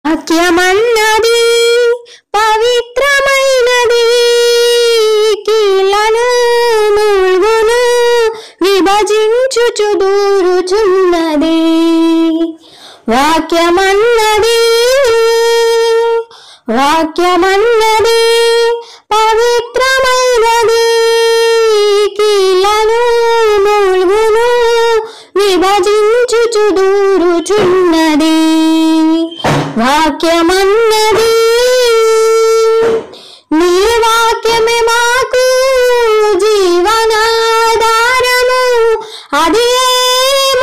వాక్యమన్నది పవిత్రమైనది, కీలను మూల్గును విభజించుచు దూరుచున్నది. వాక్యమన్నది పవిత్రమైనది, కీలను మూల్గును విభజించుచు దూరుచున్నది. వాక్యమన్నది నీ వాక్యమే మాకు జీవనాధారము, అది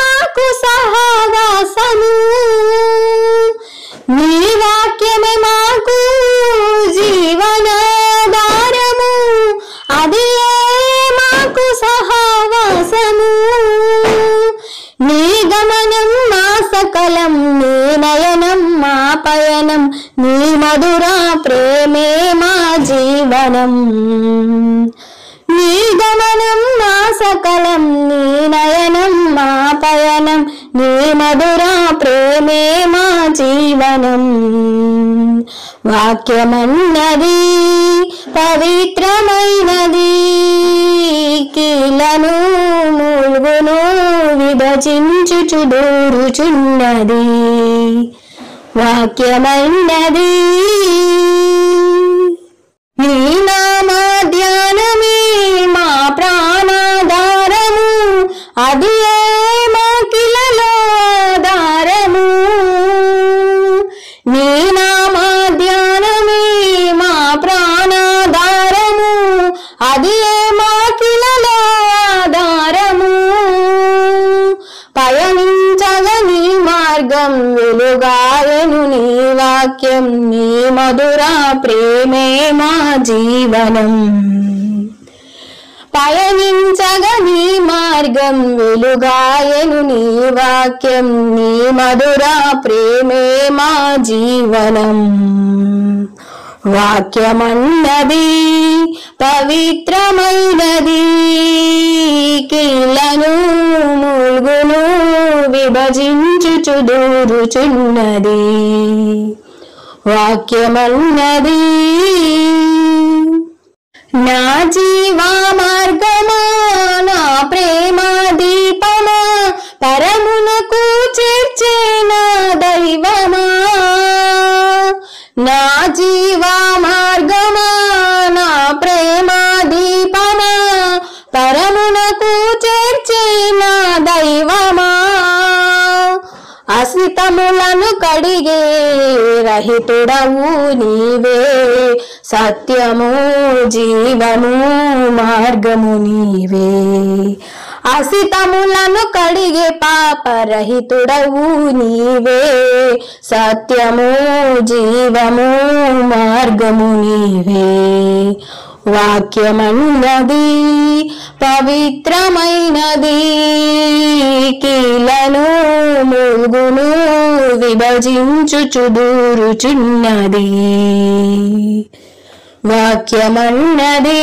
మాకు సహవాసము. నీ వాక్యమే మాకు జీవనాధారము, అది మాకు సహవాసము. నీ గమనం మా సకలం, నీ నయనం మా పయనం, నీ మధుర ప్రేమే మా జీవనం. నీ గమనం మా సకలం, నీ నయనం మా పయనం, నీ మధుర ప్రేమే మా జీవనం. వాక్యమన్నది పవిత్రమైనది, కీలను మూల్గును విభజించుచు దూరుచున్నది. వాక్యమన్నది నీ నామా ధ్యానమే మా ప్రాణాధారము, అది మాకిలలో ఆధారము. నీ నామా ధ్యానమే మా ప్రాణాధారము, అది మాకిలలో ఆధారము. పయనించగ నీ మార్గం వెలుగాయను నీ వాక్యం, నీ మధుర ప్రేమే మా జీవనం. పయనించగ నీ మార్గం వెలుగాయను నీ వాక్యం, నీ మధుర ప్రేమే మా జీవనం. వాక్యమన్నది పవిత్రమైనది, కీలను మూల్గును విభజించుచు దూరుచున్నది. వాక్యమన్నది నా జీవా మార్గమా, నా ప్రేమ దీపమా, పరమునకు చేర్చే నా దైవమా. నా జీవా మార్గమా, నా ప్రేమ దీపమా, పరమునకు చేర్చే నా దైవమా. అసితములను కడిగే రహితుడవు నీవే, సత్యము జీవము మార్గము నీవే. అసితములను కడిగే పాపరహితుడవు నీవే, సత్యము జీవము మార్గము నీవే. వాక్యమన్నది పవిత్రమైనది, కీలను మూల్గును విభజించుచు దూరుచున్నది. వాక్యమన్నది